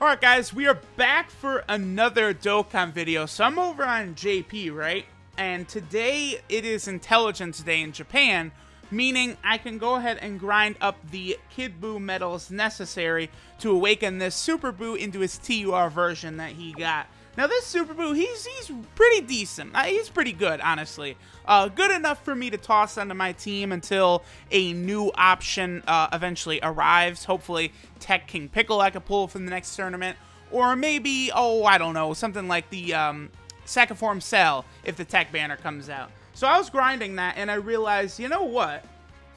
Alright guys, we are back for another Dokkan video. So I'm over on JP, right? And today it is Intelligence Day in Japan, meaning I can go ahead and grind up the Kid Buu medals necessary to awaken this Super Buu into his TUR version that he got. Now this Super Buu, he's pretty decent. He's pretty good, honestly. Good enough for me to toss onto my team until a new option eventually arrives. Hopefully Tech King Pickle I could pull from the next tournament. Or maybe, oh, I don't know, something like the Second Form Cell if the Tech banner comes out. So I was grinding that and I realized, you know what?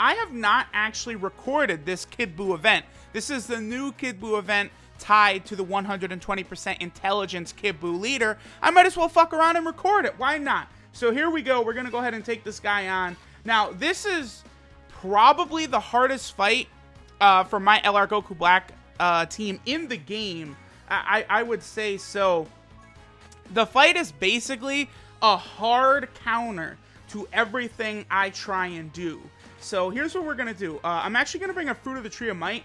I have not actually recorded this Kid Buu event. This is the new Kid Buu event tied to the 120% intelligence Kid Buu leader. I might as well fuck around and record it. Why not? So here we go. We're going to go ahead and take this guy on. Now, this is probably the hardest fight for my LR Goku Black team in the game. I would say so. The fight is basically a hard counter to everything I try and do. So here's what we're going to do. I'm actually going to bring a Fruit of the Tree of Might.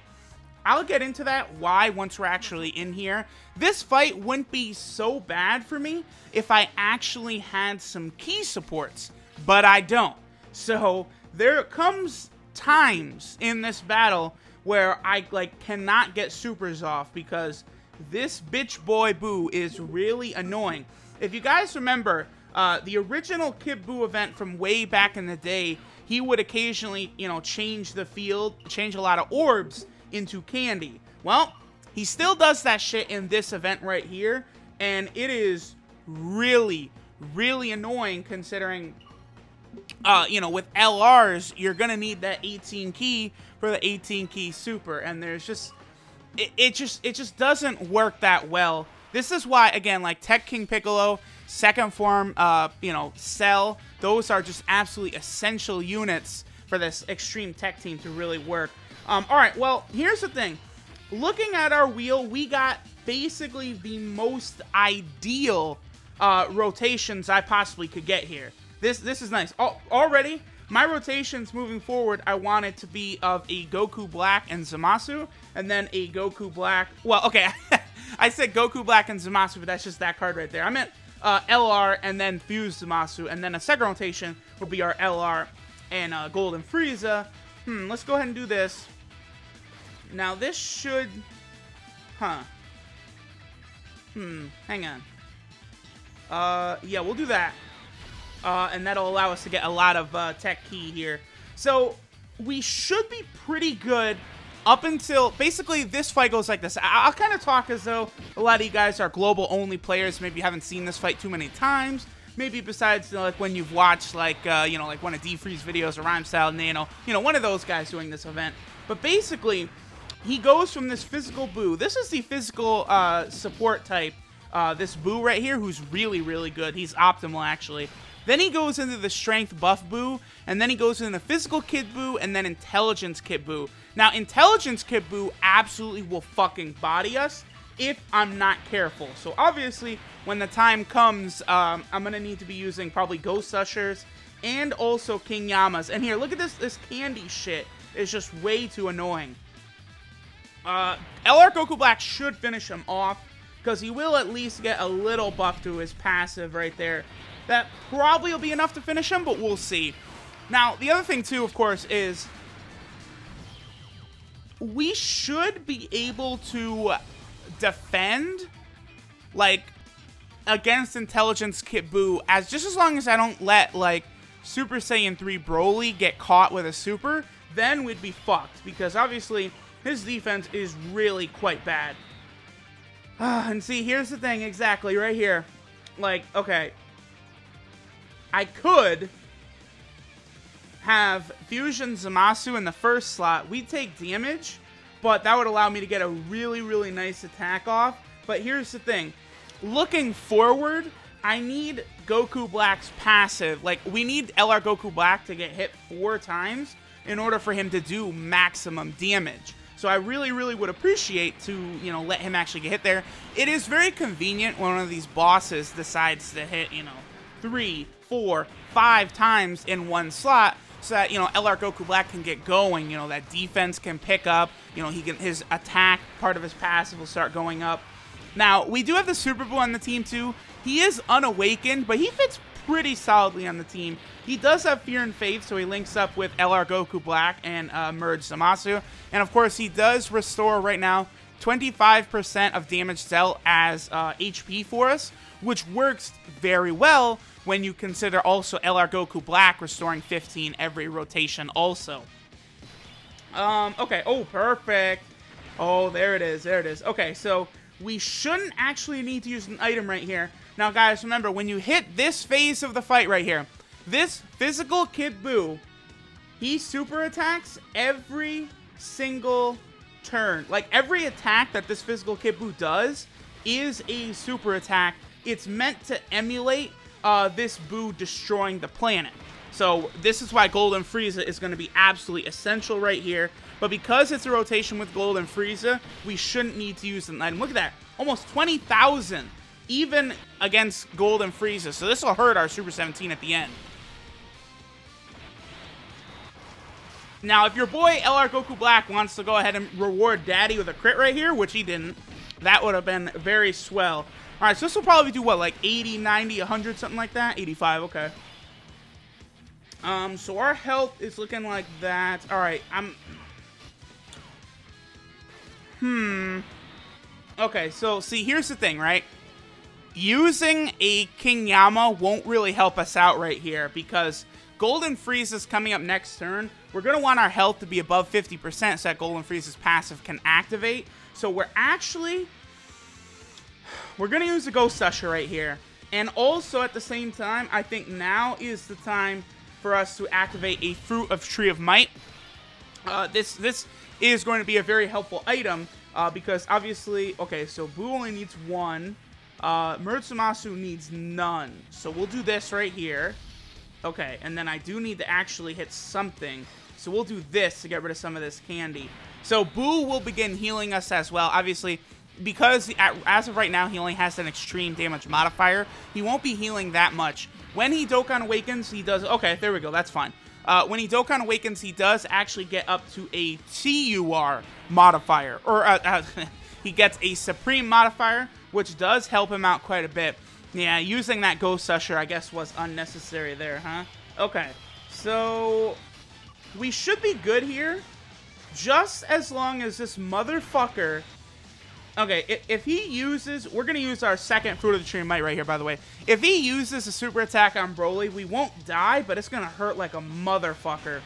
I'll get into that, why, once we're actually in here. This fight wouldn't be so bad for me if I actually had some key supports, but I don't. So there comes times in this battle where I cannot get supers off because this bitch boy Buu is really annoying. If you guys remember, the original Kid Buu event from way back in the day, he would occasionally, change the field, change a lot of orbs into candy. Well, he still does that shit in this event right here, and it is really, really annoying considering, with LRs, you're gonna need that 18 key for the 18 key super, and there's just, it just doesn't work that well. This is why, again, like Tech King Piccolo, Second Form, Cell, those are just absolutely essential units for this Extreme Tech team to really work. Alright, well, here's the thing. Looking at our wheel, we got basically the most ideal rotations I possibly could get here. This is nice. Already, my rotations moving forward, I want it to be of a Goku Black and Zamasu, and then a Goku Black... Well, okay, I said Goku Black and Zamasu, but that's just that card right there. I meant LR and then Fused Zamasu, and then a second rotation would be our LR and Golden Frieza. Let's go ahead and do this. Now this should... hang on. Yeah, we'll do that. And that'll allow us to get a lot of tech key here. So, we should be pretty good up until... Basically, this fight goes like this. I'll kind of talk as though a lot of you guys are global-only players. Maybe you haven't seen this fight too many times. Maybe besides, like, when you've watched, like, like one of D-Freeze videos or Rhyme Style Nano. One of those guys doing this event. But basically, he goes from this physical Buu. This is the physical support type. This Buu right here, who's really, really good. He's optimal, actually. Then he goes into the strength buff Buu, and then he goes into the physical Kid Buu, and then intelligence Kid Buu. Now, intelligence Kid Buu absolutely will fucking body us if I'm not careful. So obviously, when the time comes, I'm gonna need to be using probably Ghost Ushers and also King Yamas. And here, look at this candy shit. It's just way too annoying. LR Goku Black should finish him off, because he will at least get a little buff to his passive right there. That probably will be enough to finish him, but we'll see. Now, the other thing too, of course, is we should be able to defend, like, against Intelligence Kid Buu, just as long as I don't let, like, Super Saiyan 3 Broly get caught with a super, then we'd be fucked, because obviously his defense is really quite bad. And see, here's the thing, exactly, right here. Like, okay, I could have Fusion Zamasu in the first slot. We'd take damage, but that would allow me to get a really, really nice attack off. But here's the thing. Looking forward, I need Goku Black's passive. Like, we need LR Goku Black to get hit 4 times in order for him to do maximum damage. So I really, really would appreciate to, let him actually get hit there. It is very convenient when one of these bosses decides to hit, 3, 4, 5 times in one slot, so that, you know, LR Goku Black can get going. You know, that defense can pick up. You know, his attack, part of his passive will start going up. Now, we do have the Super Buu on the team, too. He is unawakened, but he fits pretty solidly on the team. He does have Fear and Faith, so he links up with LR Goku Black and Merge Zamasu. And, of course, he does restore right now 25% of damage dealt as HP for us, which works very well when you consider also LR Goku Black restoring 15 every rotation also. Okay. Oh, perfect. Oh, there it is. There it is. Okay, so we shouldn't actually need to use an item right here. Now, guys, remember, when you hit this phase of the fight right here, this physical Kid Buu, he super attacks every single turn. Like, every attack that this physical Kid Buu does is a super attack. It's meant to emulate this Buu destroying the planet. So this is why Golden Frieza is going to be absolutely essential right here. But because it's a rotation with Golden Frieza, we shouldn't need to use an item. Look at that. Almost 20,000 even against Golden Frieza. So this will hurt our Super 17 at the end. Now, if your boy LR Goku Black wants to go ahead and reward Daddy with a crit right here, which he didn't, that would have been very swell. All right, so this will probably do what, like 80, 90, 100, something like that? 85, okay. So our health is looking like that. All right, Okay, so see, here's the thing, right? Using a King Yama won't really help us out right here because Golden Frieza's coming up next turn. We're going to want our health to be above 50% so that Golden Frieza's passive can activate. So we're going to use the Ghost Usher right here. And also at the same time, I think now is the time for us to activate a Fruit of Tree of Might. This is going to be a very helpful item because obviously, okay, so Buu only needs one. Murtsumasu needs none. So we'll do this right here. Okay, and then I do need to actually hit something. So we'll do this to get rid of some of this candy. So Buu will begin healing us as well. Obviously, because as of right now, he only has an extreme damage modifier, he won't be healing that much. When he Dokkan Awakens, he does... Okay, there we go. That's fine. When he Dokkan Awakens, he does actually get up to a TUR modifier. Or he gets a Supreme modifier, which does help him out quite a bit. Yeah, using that Ghost Usher, I guess, was unnecessary there, huh? Okay, so we should be good here, just as long as this motherfucker... Okay, if he uses... We're going to use our second Fruit of the Tree of Might right here, by the way. If he uses a super attack on Broly, we won't die, but it's going to hurt like a motherfucker.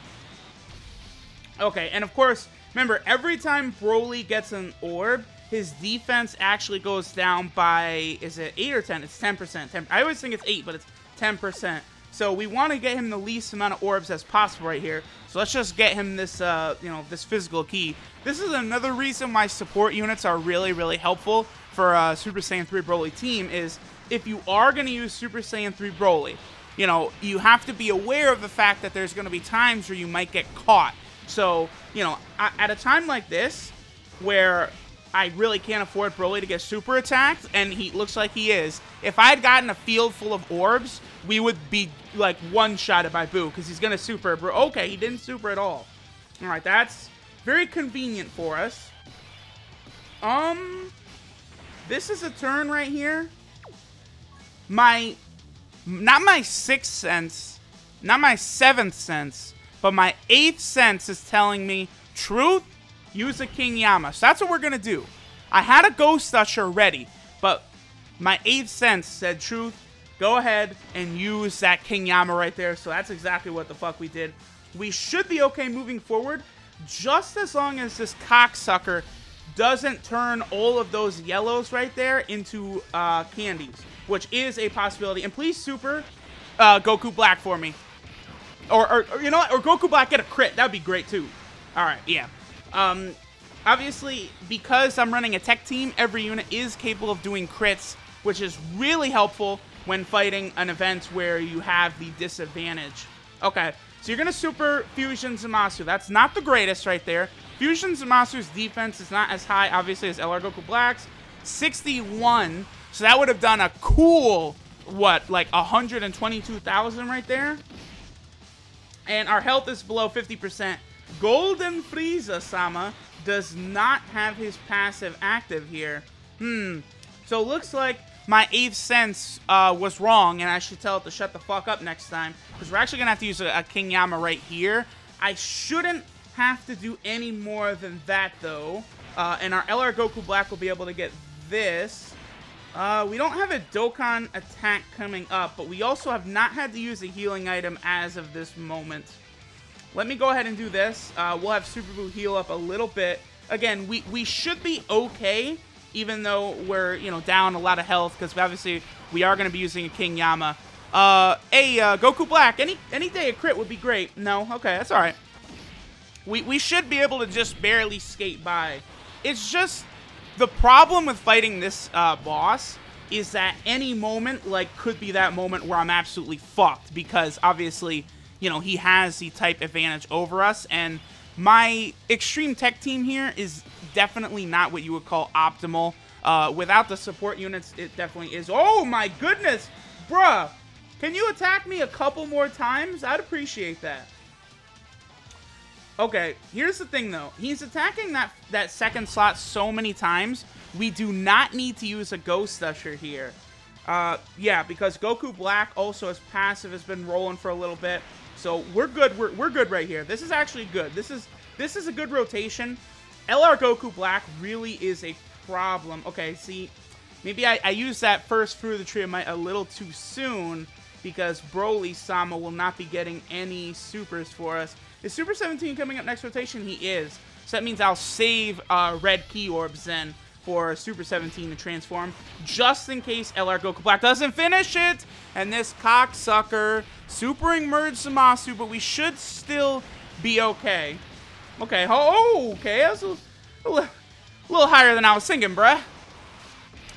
Okay, and of course, remember, every time Broly gets an orb, his defense actually goes down by, is it 8 or 10? It's 10%. 10. I always think it's 8, but it's 10%. So we want to get him the least amount of orbs as possible right here. So let's just get him this, you know, this physical key. This is another reason why support units are really, really helpful for a Super Saiyan 3 Broly team is if you are going to use Super Saiyan 3 Broly, you know, you have to be aware of the fact that there's going to be times where you might get caught. So, you know, at a time like this, where I really can't afford Broly to get super attacked, and he looks like he is, if I had gotten a field full of orbs, we would be, like, one-shotted by Buu, because he's going to super. Okay, he didn't super at all. Alright, that's very convenient for us. This is a turn right here. Not my 6th sense, not my 7th sense, but my 8th sense is telling me, truth, use a King Yama. So that's what we're going to do. I had a Ghost Usher ready, but my 8th sense said, truth, go ahead and use that King Yama right there. So that's exactly what the fuck we did. We should be okay moving forward, just as long as this cocksucker doesn't turn all of those yellows right there into candies, which is a possibility. And please super Goku Black for me. Or you know what? Or Goku Black get a crit. That would be great too. Alright, yeah. Obviously, because I'm running a tech team, every unit is capable of doing crits, which is really helpful when fighting an event where you have the disadvantage. Okay, so you're going to super Fusion Zamasu. That's not the greatest right there. Fusion Zamasu's defense is not as high, obviously, as LR Goku Black's. 61, so that would have done a cool, what, like 122,000 right there? And our health is below 50%. Golden Frieza-sama does not have his passive active here. So it looks like my 8th sense was wrong, and I should tell it to shut the fuck up next time. Because we're actually going to have to use a King Yama right here. I shouldn't have to do any more than that, though. And our LR Goku Black will be able to get this. We don't have a Dokkan attack coming up, but we also have not had to use a healing item as of this moment. Let me go ahead and do this. We'll have Super Buu heal up a little bit. Again, we should be okay, even though we're, you know, down a lot of health, because obviously we are going to be using a King Yama. Hey, Goku Black, any day a crit would be great. No? Okay, that's alright. We should be able to just barely skate by. It's just, the problem with fighting this boss is that any moment, like, could be that moment where I'm absolutely fucked, because obviously, you know, he has the type advantage over us, and my extreme tech team here is definitely not what you would call optimal. Without the support units, it definitely is. Oh my goodness! Bruh! Can you attack me a couple more times? I'd appreciate that. Okay, here's the thing though. He's attacking that second slot so many times, we do not need to use a Ghost Usher here. Yeah, because Goku Black also, his passive has been rolling for a little bit. So we're good. We're good right here. This is actually good. This is a good rotation. LR Goku Black really is a problem. Okay, see, maybe I used that first fruit of the tree of might a little too soon, because Broly-sama will not be getting any supers for us. Is Super 17 coming up next rotation? He is. So that means I'll save red key orbs then for Super 17 to transform, just in case LR Goku Black doesn't finish it. And this cocksucker supering merged Zamasu, but we should still be okay. Okay, oh, okay, that's a little higher than I was thinking, bruh.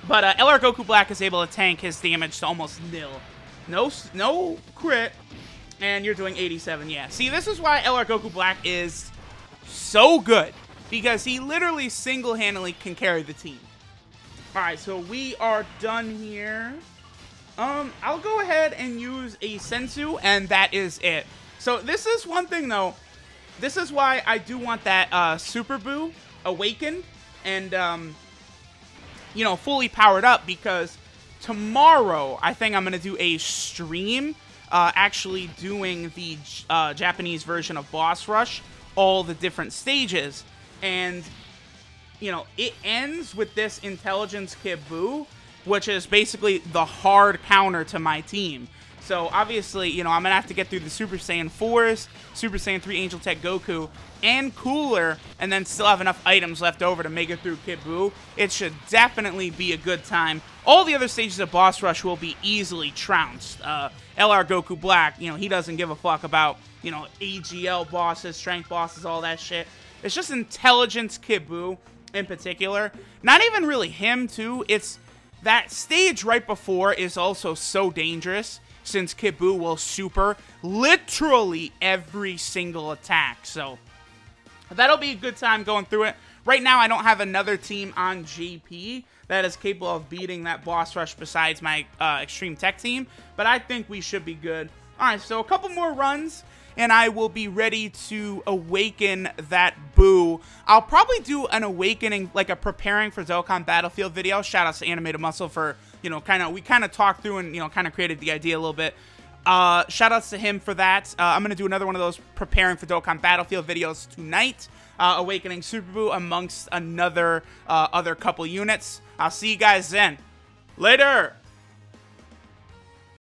But LR Goku Black is able to tank his damage to almost nil. No crit, and you're doing 87, yeah. See, this is why LR Goku Black is so good, because he literally single-handedly can carry the team. Alright, so we are done here. I'll go ahead and use a Sensu, and that is it. So this is one thing, though. This is why I do want that Super Buu awakened and, you know, fully powered up, because tomorrow I think I'm going to do a stream actually doing the Japanese version of Boss Rush, all the different stages. And, you know, it ends with this Intelligence Kid Buu, which is basically the hard counter to my team. So, obviously, you know, I'm going to have to get through the Super Saiyan 4s, Super Saiyan 3 Angel Tech Goku, and Cooler, and then still have enough items left over to make it through Kid Buu. It should definitely be a good time. All the other stages of Boss Rush will be easily trounced. LR Goku Black, you know, he doesn't give a fuck about, you know, AGL bosses, strength bosses, all that shit. It's just Intelligence Kid Buu in particular. Not even really him, too. It's that stage right before is also so dangerous, since Kid Buu will super literally every single attack. So that'll be a good time going through it. Right now, I don't have another team on JP that is capable of beating that boss rush besides my Extreme Tech team, but I think we should be good. Alright, so a couple more runs, and I will be ready to awaken that Buu. I'll probably do an awakening, like a preparing for Dokkan Battlefield video. Shout out to Animated Muscle for, you know, we kind of talked through and, you know, kind of created the idea a little bit. Shout outs to him for that. I'm going to do another one of those preparing for Dokkan Battlefield videos tonight. Awakening Super Buu amongst another other couple units. I'll see you guys then. Later!